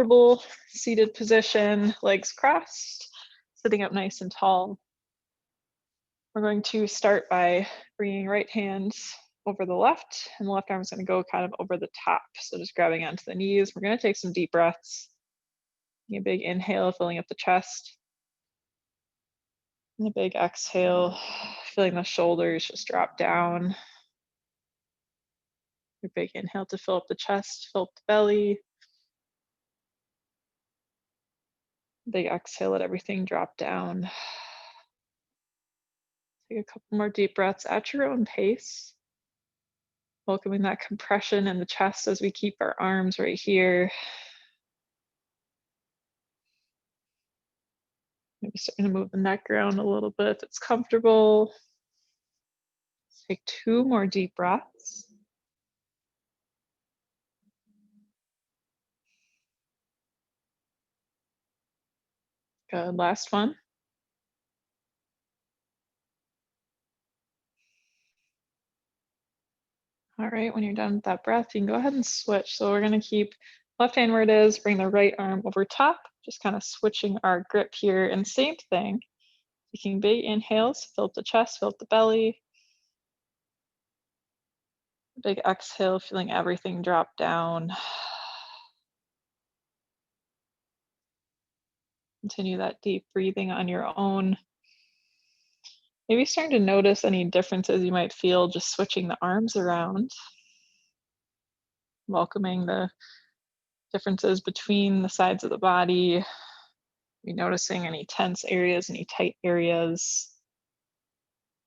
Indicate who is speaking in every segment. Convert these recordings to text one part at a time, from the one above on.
Speaker 1: comfortable seated position, legs crossed, sitting up nice and tall. We're going to start by bringing right hand over the left, and the left arm is going to go kind of over the top. So just grabbing onto the knees. We're going to take some deep breaths. A big inhale, filling up the chest. And a big exhale, feeling the shoulders just drop down. Your big inhale to fill up the chest, fill up the belly. Big exhale, let everything drop down. Take a couple more deep breaths at your own pace. Welcoming that compression in the chest as we keep our arms right here. Maybe starting to move the neck around a little bit if it's comfortable. Take 2 more deep breaths. Good, last one. All right, when you're done with that breath, you can go ahead and switch. So we're gonna keep left hand where it is, bring the right arm over top, just kind of switching our grip here, and same thing. Taking big inhales, fill up the chest, fill up the belly. Big exhale, feeling everything drop down. Continue that deep breathing on your own. Maybe starting to notice any differences you might feel just switching the arms around. Welcoming the differences between the sides of the body. Be noticing any tense areas, any tight areas.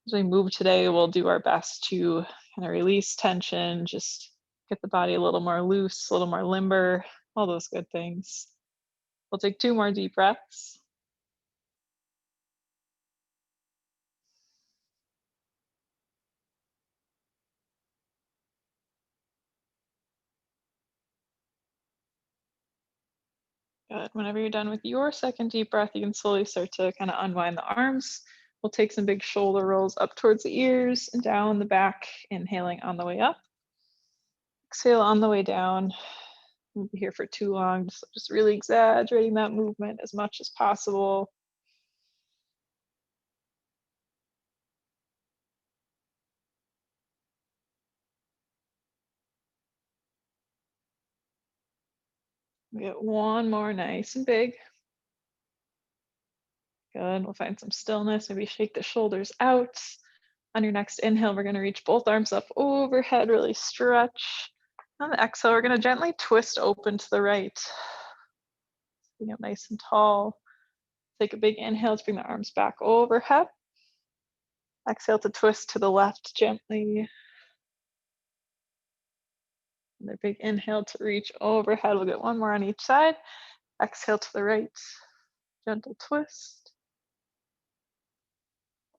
Speaker 1: As we move today, we'll do our best to kind of release tension, just get the body a little more loose, a little more limber, all those good things. We'll take 2 more deep breaths. Good. Whenever you're done with your second deep breath, you can slowly start to kind of unwind the arms. We'll take some big shoulder rolls up towards the ears and down the back, inhaling on the way up. Exhale on the way down. Won't be here for too long, just really exaggerating that movement as much as possible. We get one more nice and big. Good, we'll find some stillness, maybe shake the shoulders out. On your next inhale, we're gonna reach both arms up overhead, really stretch. On the exhale, we're gonna gently twist open to the right. Sitting up nice and tall. Take a big inhale to bring the arms back overhead. Exhale to twist to the left gently. Another big inhale to reach overhead. We'll get one more on each side. Exhale to the right, gentle twist.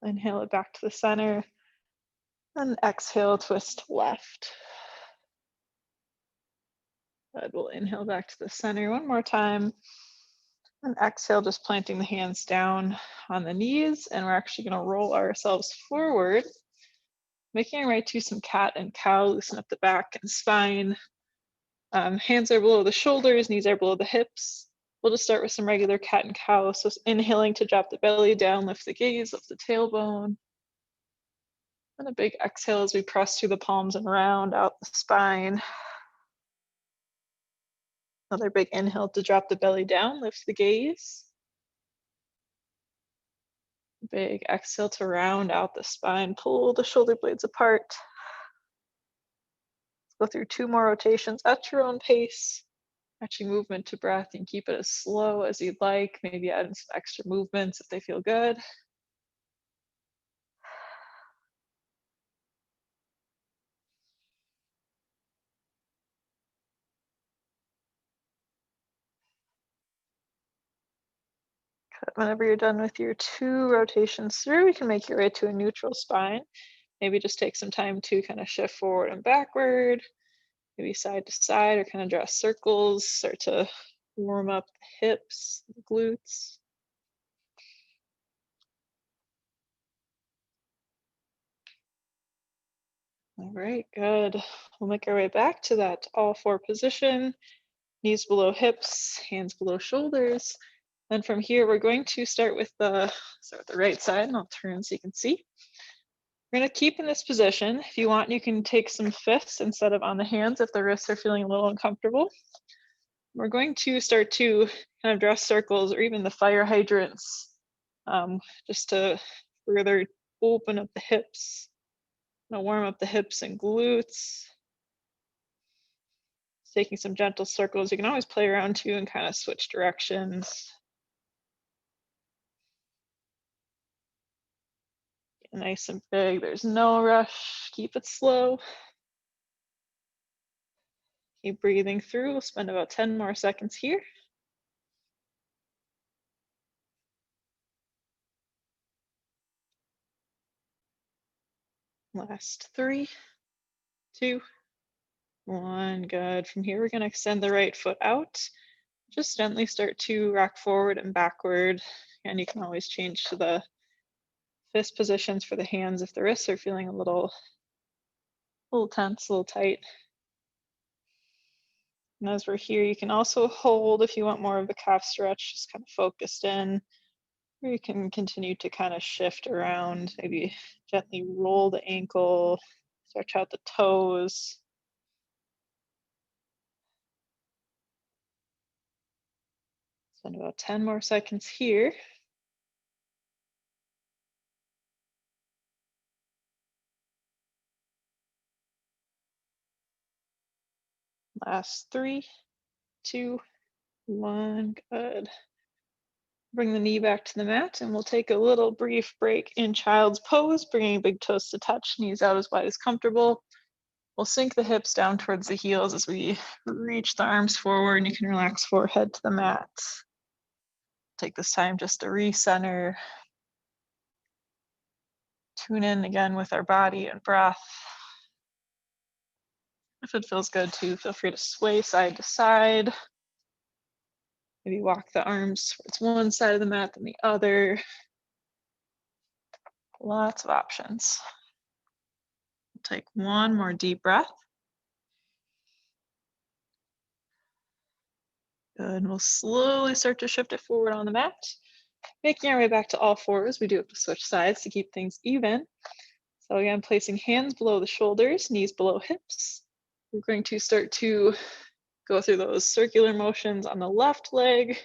Speaker 1: Inhale it back to the center. And exhale, twist left. Good. We'll inhale back to the center one more time. And exhale, just planting the hands down on the knees. And we're actually going to roll ourselves forward, making our way to some cat and cow. Loosen up the back and spine. Hands are below the shoulders, knees are below the hips. We'll just start with some regular cat and cow. So inhaling to drop the belly down, lift the gaze, lift the tailbone. And a big exhale as we press through the palms and round out the spine. Another big inhale to drop the belly down, lift the gaze. Big exhale to round out the spine, pull the shoulder blades apart. Let's go through 2 more rotations at your own pace. Matching movement to breath, and keep it as slow as you'd like. Maybe add in some extra movements if they feel good. Whenever you're done with your 2 rotations through, you can make your way to a neutral spine. Maybe just take some time to kind of shift forward and backward, maybe side to side, or kind of draw circles, start to warm up the hips, the glutes. All right, good. We'll make our way back to that all 4 position. knees below hips, hands below shoulders. Then from here, we're going to start with the right side, and I'll turn so you can see. We're gonna keep in this position. If you want, you can take some fists instead of on the hands if the wrists are feeling a little uncomfortable. We're going to start to kind of draw circles or even the fire hydrants, just to further open up the hips. Warm up the hips and glutes. Taking some gentle circles. You can always play around too and kind of switch directions. Get nice and big. There's no rush. Keep it slow. Keep breathing through. We'll spend about 10 more seconds here. Last 3, 2, 1. Good. From here, we're going to extend the right foot out. Just gently start to rock forward and backward. And you can always change to the fist positions for the hands if the wrists are feeling a little tense, a little tight. And as we're here, you can also hold if you want more of a calf stretch, just kind of focused in. Or you can continue to kind of shift around, maybe gently roll the ankle, stretch out the toes. Spend about 10 more seconds here. Last 3, 2, 1. Good. Bring the knee back to the mat and we'll take a little brief break in child's pose, bringing big toes to touch, knees out as wide as comfortable. We'll sink the hips down towards the heels as we reach the arms forward, and you can relax forehead to the mat. Take this time just to recenter. Tune in again with our body and breath. If it feels good too, feel free to sway side to side. Maybe walk the arms towards one side of the mat then the other. Lots of options. We'll take one more deep breath. Good, and we'll slowly start to shift it forward on the mat. Making our way back to all fours. We do have to switch sides to keep things even. So again, placing hands below the shoulders, knees below hips. We're going to start to go through those circular motions on the left leg,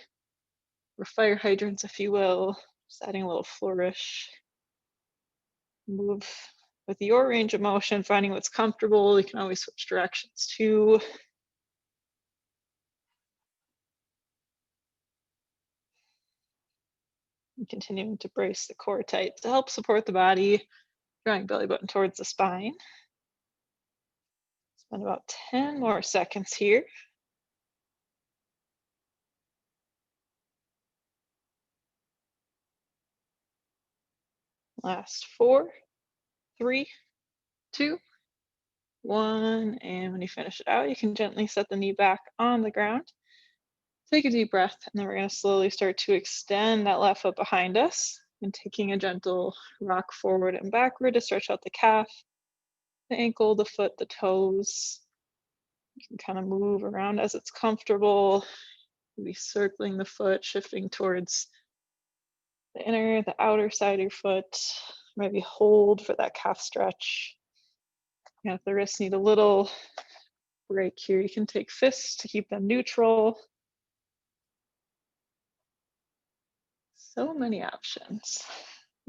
Speaker 1: or fire hydrants, if you will, just adding a little flourish. Move with your range of motion, finding what's comfortable. You can always switch directions too. And continuing to brace the core tight to help support the body, drawing belly button towards the spine. Spend about 10 more seconds here. Last 4, 3, 2, 1. And when you finish it out, you can gently set the knee back on the ground. Take a deep breath, and then we're going to slowly start to extend that left foot behind us and taking a gentle rock forward and backward to stretch out the calf, the ankle, the foot, the toes. You can kind of move around as it's comfortable. Maybe circling the foot, shifting towards the inner, the outer side of your foot. Maybe hold for that calf stretch. And if the wrists need a little break here, you can take fists to keep them neutral. So many options.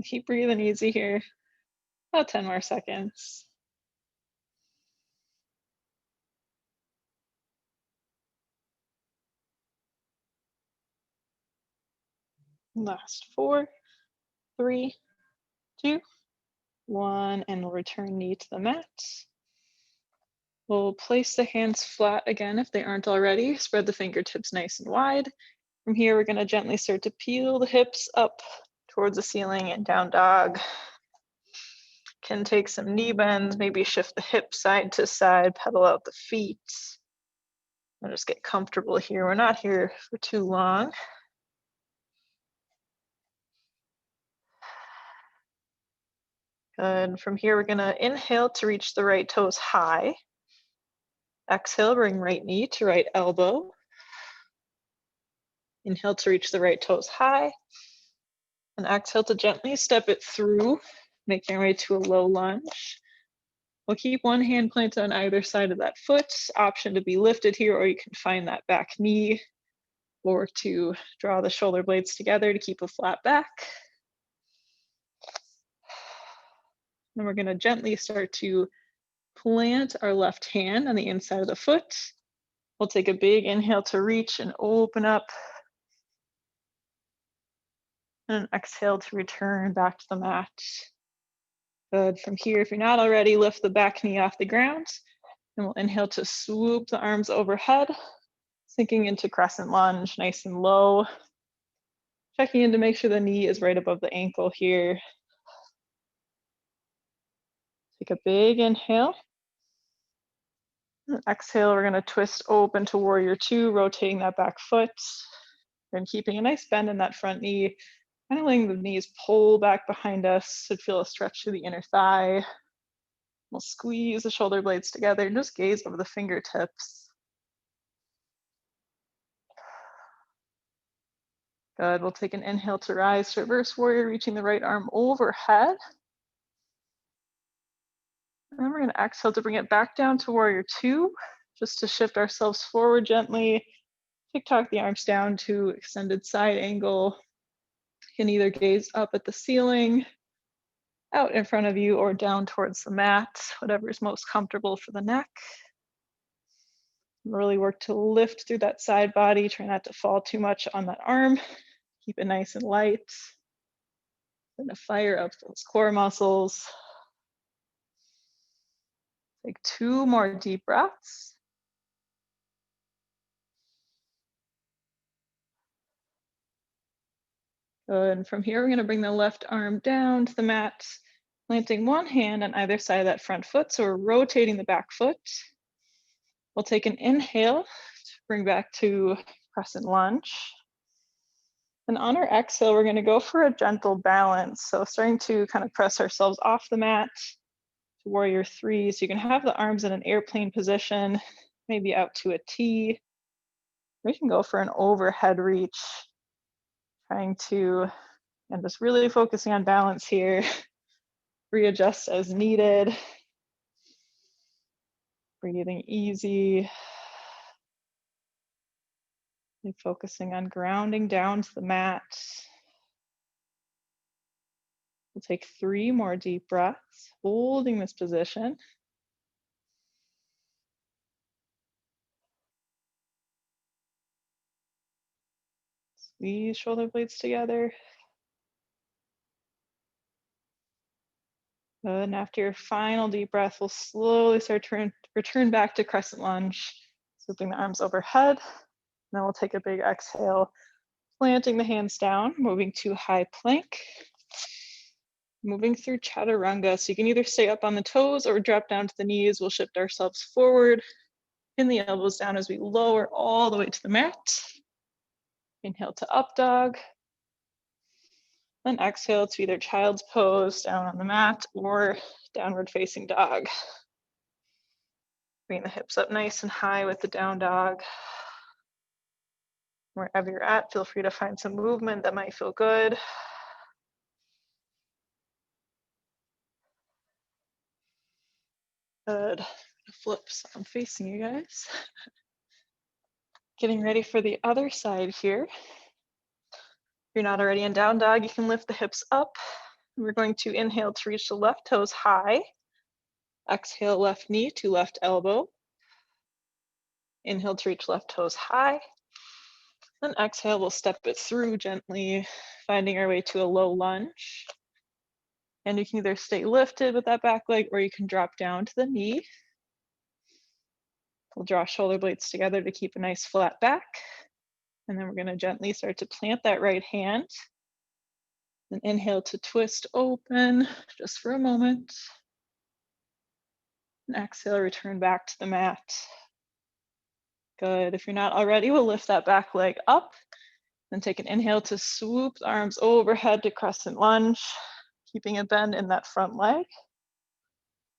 Speaker 1: Keep breathing easy here. About 10 more seconds. Last 4, 3, 2, 1, and we'll return knee to the mat. We'll place the hands flat again if they aren't already. Spread the fingertips nice and wide. From here, we're going to gently start to peel the hips up towards the ceiling and down dog. Can take some knee bends, maybe shift the hips side to side, pedal out the feet. And just get comfortable here. We're not here for too long. Good. From here, we're going to inhale to reach the right toes high. Exhale, bring right knee to right elbow. Inhale to reach the right toes high. And exhale to gently step it through, making our way to a low lunge. We'll keep one hand planted on either side of that foot. Option to be lifted here, or you can find that back knee, or to draw the shoulder blades together to keep a flat back. Then we're gonna gently start to plant our left hand on the inside of the foot. We'll take a big inhale to reach and open up. And exhale to return back to the mat. Good. From here, if you're not already, lift the back knee off the ground. And we'll inhale to swoop the arms overhead, sinking into crescent lunge, nice and low. Checking in to make sure the knee is right above the ankle here. Take a big inhale. And exhale, we're gonna twist open to warrior two, rotating that back foot. And keeping a nice bend in that front knee, kind of letting the knees pull back behind us. Should feel a stretch through the inner thigh. We'll squeeze the shoulder blades together and just gaze over the fingertips. Good, we'll take an inhale to rise to reverse warrior, reaching the right arm overhead. And then we're gonna exhale to bring it back down to warrior two, just to shift ourselves forward gently. TikTok the arms down to extended side angle. You can either gaze up at the ceiling, out in front of you, or down towards the mat, whatever is most comfortable for the neck. Really work to lift through that side body. Try not to fall too much on that arm. Keep it nice and light. Gonna fire up those core muscles. Take 2 more deep breaths. Good. And from here, we're gonna bring the left arm down to the mat, planting one hand on either side of that front foot. So we're rotating the back foot. We'll take an inhale to bring back to crescent lunge. And on our exhale, we're gonna go for a gentle balance. So starting to kind of press ourselves off the mat to warrior three. So you can have the arms in an airplane position, maybe out to a T. We can go for an overhead reach, trying to, and just really focusing on balance here. Readjust as needed. Breathing easy. And focusing on grounding down to the mat. We'll take 3 more deep breaths, holding this position. Squeeze shoulder blades together. Good. And after your final deep breath, we'll slowly start to return back to crescent lunge, swooping the arms overhead. Then we'll take a big exhale, planting the hands down, moving to high plank. Moving through chaturanga. So you can either stay up on the toes or drop down to the knees. We'll shift ourselves forward, pin the elbows down as we lower all the way to the mat. Inhale to up dog. Then exhale to either child's pose down on the mat or downward facing dog. Bring the hips up nice and high with the down dog. Wherever you're at, feel free to find some movement that might feel good. Good. Flip so I'm facing you guys. Getting ready for the other side here. If you're not already in down dog, you can lift the hips up. We're going to inhale to reach the left toes high. Exhale, left knee to left elbow. Inhale to reach left toes high. Then exhale, we'll step it through gently, finding our way to a low lunge. And you can either stay lifted with that back leg or you can drop down to the knee. We'll draw shoulder blades together to keep a nice flat back. And then we're gonna gently start to plant that right hand. Then inhale to twist open just for a moment. And exhale, return back to the mat. Good. If you're not already, we'll lift that back leg up. Then take an inhale to swoop the arms overhead to crescent lunge, keeping a bend in that front leg.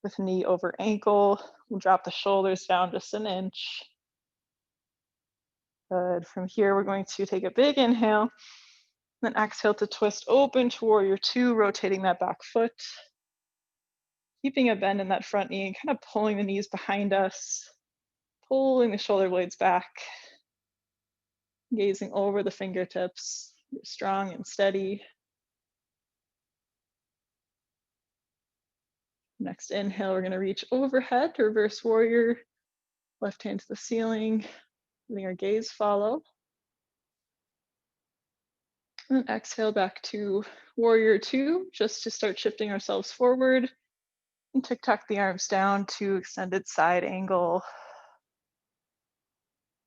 Speaker 1: With knee over ankle, we'll drop the shoulders down just an inch. Good. From here, we're going to take a big inhale, then exhale to twist open to warrior two, rotating that back foot, keeping a bend in that front knee and kind of pulling the knees behind us, pulling the shoulder blades back, gazing over the fingertips, strong and steady. Next inhale, we're going to reach overhead to reverse warrior, left hand to the ceiling, letting our gaze follow. And exhale back to warrior two, just to start shifting ourselves forward. And tuck the arms down to extended side angle.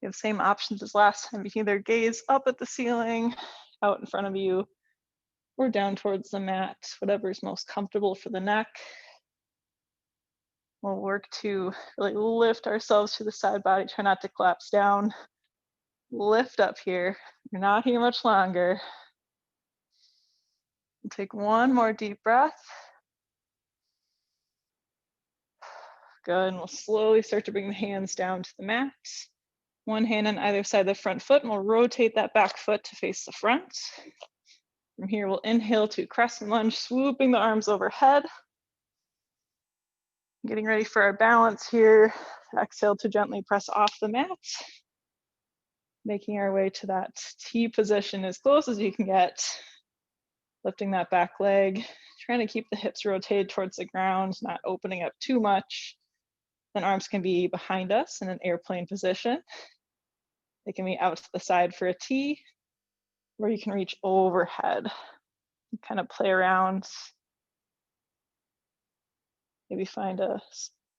Speaker 1: You have same options as last time. You can either gaze up at the ceiling, out in front of you, or down towards the mat, whatever is most comfortable for the neck. We'll work to really lift ourselves to the side body. Try not to collapse down. Lift up here. You're not here much longer. We'll take one more deep breath. Good, and we'll slowly start to bring the hands down to the mat. One hand on either side of the front foot, and we'll rotate that back foot to face the front. From here, we'll inhale to crescent lunge, swooping the arms overhead. Getting ready for our balance here. Exhale to gently press off the mat. Making our way to that T position as close as you can get. Lifting that back leg, trying to keep the hips rotated towards the ground, not opening up too much. Then arms can be behind us in an airplane position. They can be out to the side for a T, or you can reach overhead. Kind of play around. Maybe find a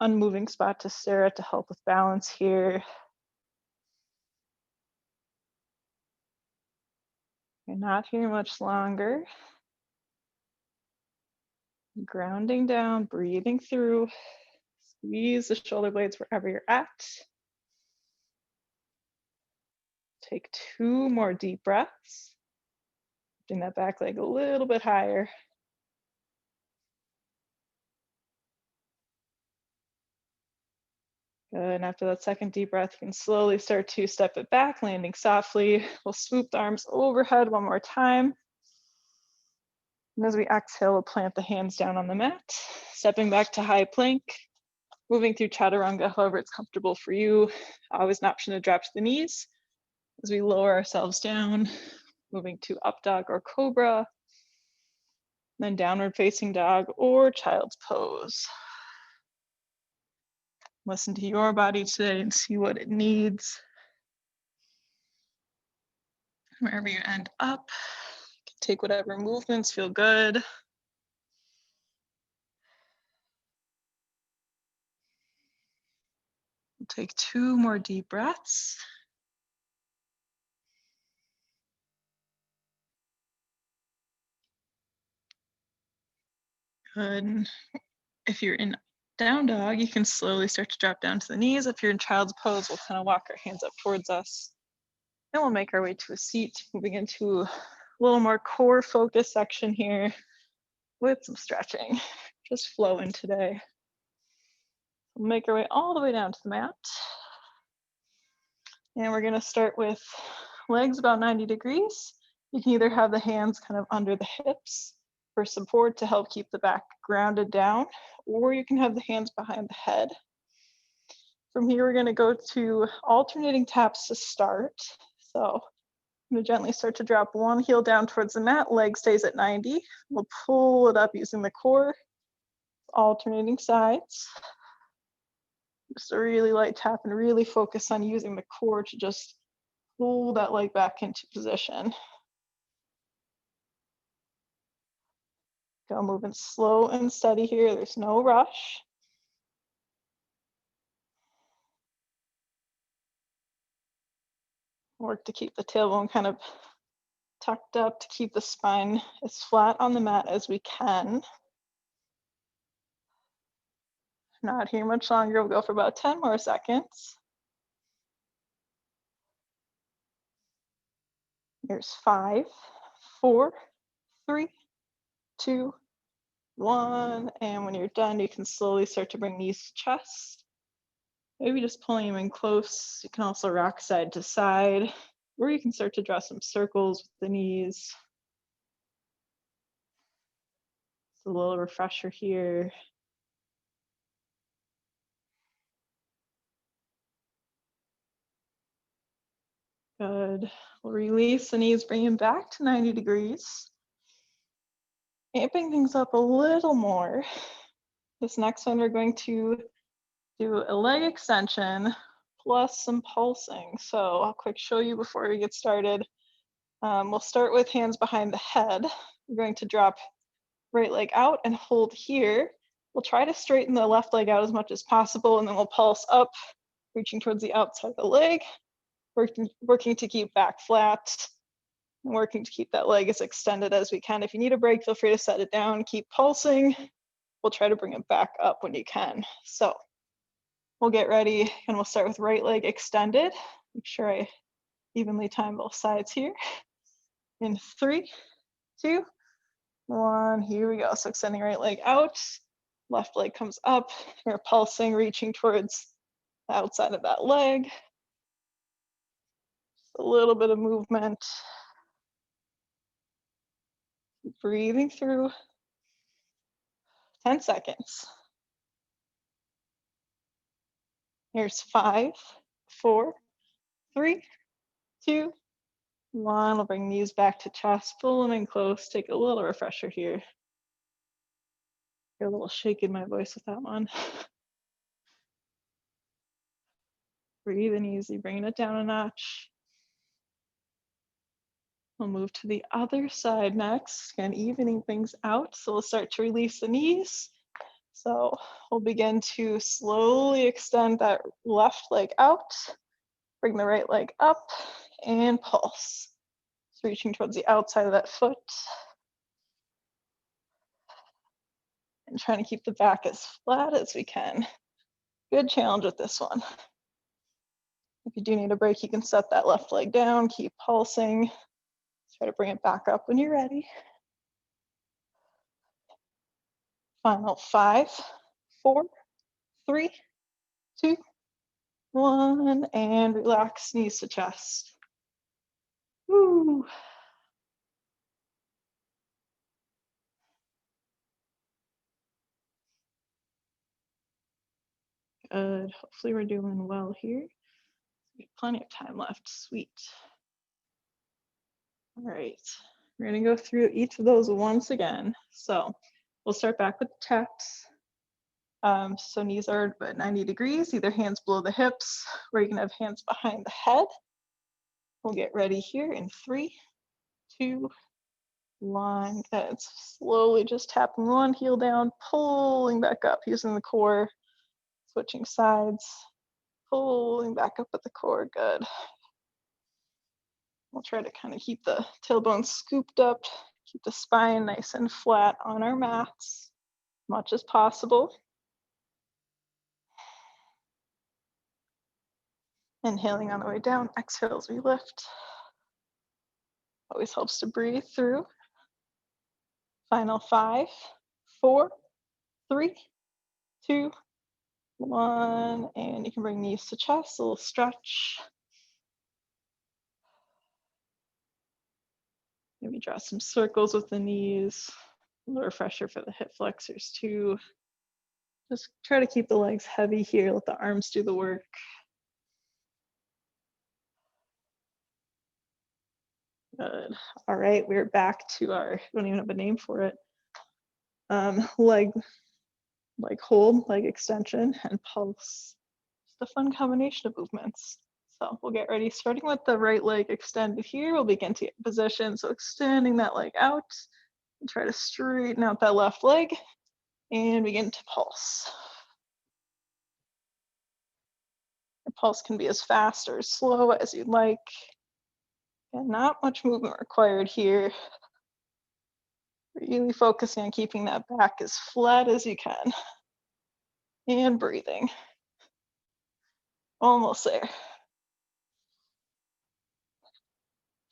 Speaker 1: unmoving spot to stare at to help with balance here. You're not here much longer. Grounding down, breathing through. Squeeze the shoulder blades wherever you're at. Take two more deep breaths. Lifting that back leg a little bit higher. Good, and after that second deep breath, you can slowly start to step it back, landing softly. We'll swoop the arms overhead one more time. And as we exhale, we'll plant the hands down on the mat, stepping back to high plank, moving through chaturanga, however it's comfortable for you. Always an option to drop to the knees as we lower ourselves down, moving to up dog or cobra, then downward facing dog or child's pose. Listen to your body today and see what it needs. Wherever you end up, take whatever movements feel good. We'll take two more deep breaths. Good. If you're in down dog, you can slowly start to drop down to the knees. If you're in child's pose, we'll kind of walk our hands up towards us. And we'll make our way to a seat, moving into a little more core focus section here with some stretching. Just flowing today. We'll make our way all the way down to the mat. And we're gonna start with legs about 90 degrees. You can either have the hands kind of under the hips for support to help keep the back grounded down, or you can have the hands behind the head. From here, we're gonna go to alternating taps to start. So I'm gonna gently start to drop one heel down towards the mat, leg stays at 90. We'll pull it up using the core, alternating sides. Just a really light tap and really focus on using the core to just pull that leg back into position. Go moving slow and steady here. There's no rush. Work to keep the tailbone kind of tucked up to keep the spine as flat on the mat as we can. Not here much longer. We'll go for about 10 more seconds. Here's 5, 4, 3, 2, 1. And when you're done, you can slowly start to bring knees to chest. Maybe just pulling them in close. You can also rock side to side, or you can start to draw some circles with the knees. It's a little refresher here. Good. We'll release the knees, bring them back to 90 degrees. Amping things up a little more. This next one, we're going to do a leg extension plus some pulsing. So I'll quick show you before we get started. We'll start with hands behind the head. We're going to drop right leg out and hold here. We'll try to straighten the left leg out as much as possible, and then we'll pulse up, reaching towards the outside of the leg, working to keep back flat, and working to keep that leg as extended as we can. If you need a break, feel free to set it down, keep pulsing. We'll try to bring it back up when you can. So we'll get ready, and we'll start with right leg extended. Make sure I evenly time both sides here. In 3, 2, 1, here we go. So extending right leg out, left leg comes up. We're pulsing, reaching towards the outside of that leg. Just a little bit of movement. Breathing through. 10 seconds. Here's 5, 4, 3, 2, 1. We'll bring knees back to chest, pull them in close. Take a little refresher here. Get a little shake in my voice with that one. Breathing easy, bringing it down a notch. We'll move to the other side next, again, evening things out. So we'll start to release the knees. So we'll begin to slowly extend that left leg out, bring the right leg up, and pulse. So reaching towards the outside of that foot. And trying to keep the back as flat as we can. Good challenge with this one. If you do need a break, you can set that left leg down, keep pulsing. Try to bring it back up when you're ready. Final 5, 4, 3, 2, 1, and relax knees to chest. Woo. Good. Hopefully we're doing well here. We have plenty of time left. Sweet. All right. We're going to go through each of those once again. So we'll start back with the taps. So knees are at 90 degrees, either hands below the hips, or you can have hands behind the head. We'll get ready here in 3, 2, 1. Good. Slowly just tapping one heel down, pulling back up using the core, switching sides, pulling back up at the core. Good. We'll try to kind of keep the tailbone scooped up, keep the spine nice and flat on our mats, as much as possible. Inhaling on the way down, exhale as we lift. Always helps to breathe through. Final 5, 4, 3, 2, 1, and you can bring knees to chest, a little stretch. Maybe draw some circles with the knees. A little refresher for the hip flexors too. Just try to keep the legs heavy here, let the arms do the work. Good. All right, we're back to our, I don't even have a name for it. Leg hold, leg extension, and pulse. Just a fun combination of movements. So we'll get ready, starting with the right leg extended here. We'll begin to get in position. So extending that leg out and try to straighten out that left leg and begin to pulse. Your pulse can be as fast or as slow as you'd like. And not much movement required here. Really focusing on keeping that back as flat as you can. And breathing. Almost there.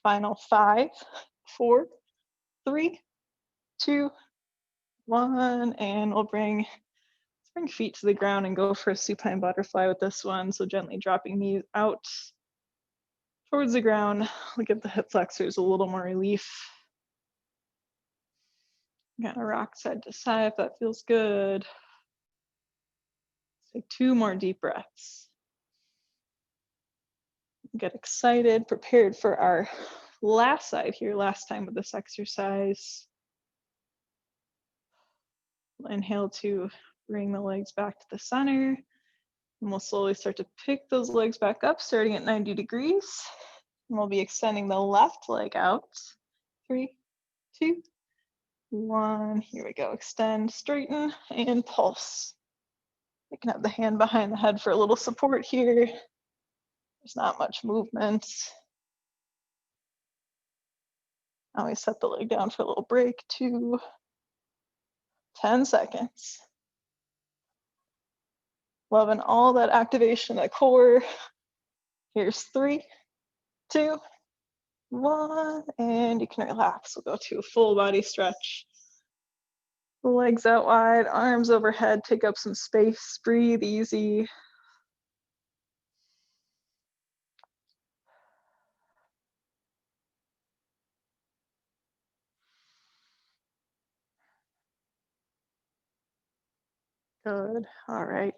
Speaker 1: Final 5, 4, 3, 2, 1, and we'll bring Bring feet to the ground and go for a supine butterfly with this one. So gently dropping knees out towards the ground. We'll give the hip flexors a little more relief. Kind of rock side to side if that feels good. Take 2 more deep breaths. Get excited, prepared for our last side here, last time with this exercise. Inhale to bring the legs back to the center. And we'll slowly start to pick those legs back up, starting at 90 degrees. And we'll be extending the left leg out. 3, 2, 1. Here we go. Extend, straighten, and pulse. You can have the hand behind the head for a little support here. There's not much movement. Now we set the leg down for a little break. 2, 10 seconds. Loving all that activation of the core. Here's 3, 2, 1, and you can relax. We'll go to a full body stretch. Legs out wide, arms overhead, take up some space, breathe easy. Good, all right.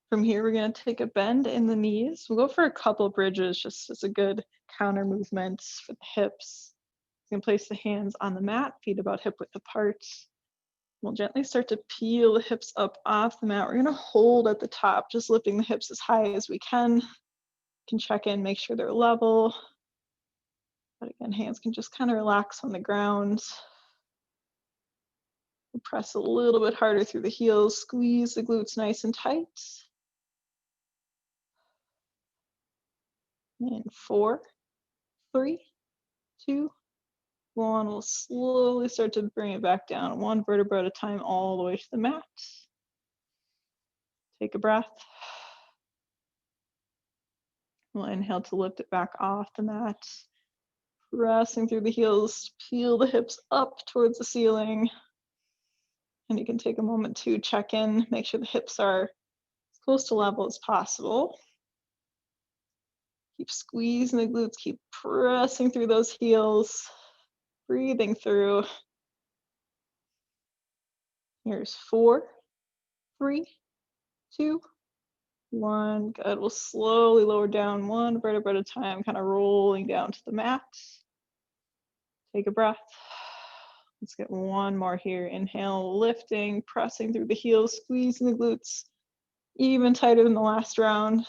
Speaker 1: From here, we're gonna take a bend in the knees. We'll go for a couple bridges, just as a good counter movement for the hips. You can place the hands on the mat, feet about hip width apart. We'll gently start to peel the hips up off the mat. We're gonna hold at the top, just lifting the hips as high as we can. You can check in, make sure they're level. But again, hands can just kind of relax on the ground. Press a little bit harder through the heels, squeeze the glutes nice and tight. And 4, 3, 2, 1. We'll slowly start to bring it back down, 1 vertebra at a time, all the way to the mat. Take a breath. We'll inhale to lift it back off the mat. Pressing through the heels, peel the hips up towards the ceiling. And you can take a moment to check in, make sure the hips are as close to level as possible. Keep squeezing the glutes, keep pressing through those heels, breathing through. Here's 4, 3, 2, 1. Good. We'll slowly lower down 1 vertebra at a time, kind of rolling down to the mat. Take a breath. Let's get 1 more here. Inhale, lifting, pressing through the heels, squeezing the glutes, even tighter than the last round.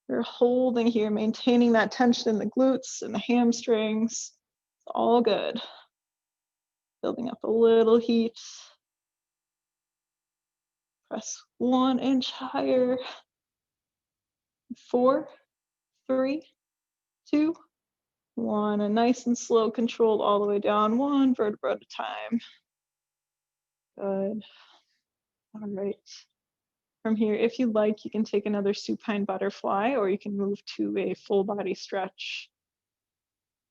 Speaker 1: We're holding here, maintaining that tension in the glutes and the hamstrings. It's all good. Building up a little heat. Press 1 inch higher. 4, 3, 2, 1. And nice and slow, controlled all the way down, 1 vertebra at a time. Good. All right. From here, if you'd like, you can take another supine butterfly, or you can move to a full body stretch.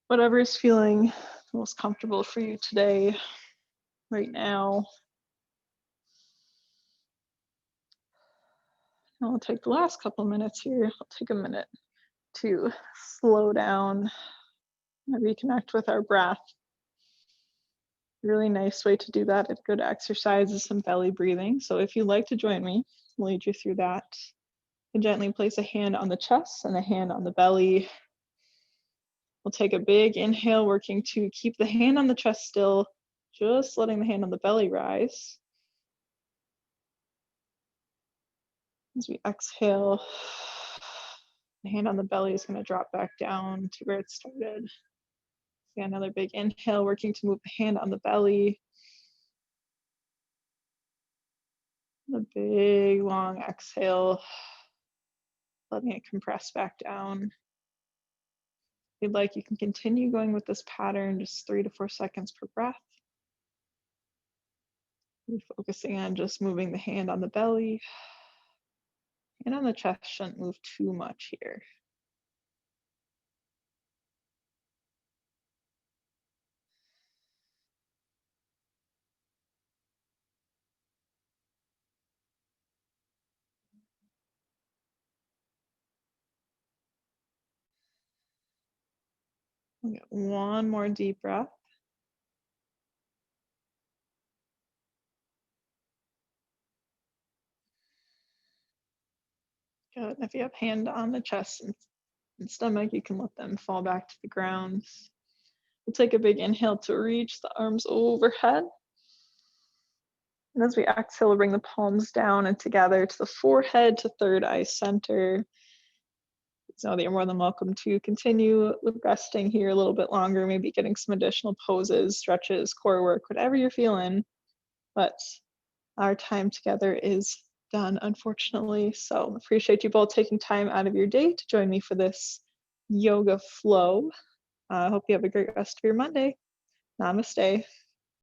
Speaker 1: Whatever is feeling most comfortable for you today, right now. I'll take the last couple minutes here. I'll take a minute to slow down and reconnect with our breath. Really nice way to do that. A good exercise is some belly breathing. So if you'd like to join me, I'll lead you through that. You can gently place a hand on the chest and a hand on the belly. We'll take a big inhale, working to keep the hand on the chest still, just letting the hand on the belly rise. As we exhale, the hand on the belly is going to drop back down to where it started. So another big inhale, working to move the hand on the belly. A big long exhale, letting it compress back down. If you'd like, you can continue going with this pattern, just 3 to 4 seconds per breath. You're focusing on just moving the hand on the belly. And on the chest shouldn't move too much here. We'll get one more deep breath. Good. And if you have hand on the chest and stomach, you can let them fall back to the ground. We'll take a big inhale to reach the arms overhead. And as we exhale, we'll bring the palms down and together to the forehead, to third eye center. So know that you're more than welcome to continue with resting here a little bit longer, maybe getting some additional poses, stretches, core work, whatever you're feeling. But our time together is done, unfortunately. So appreciate you both taking time out of your day to join me for this yoga flow. I hope you have a great rest of your Monday. Namaste.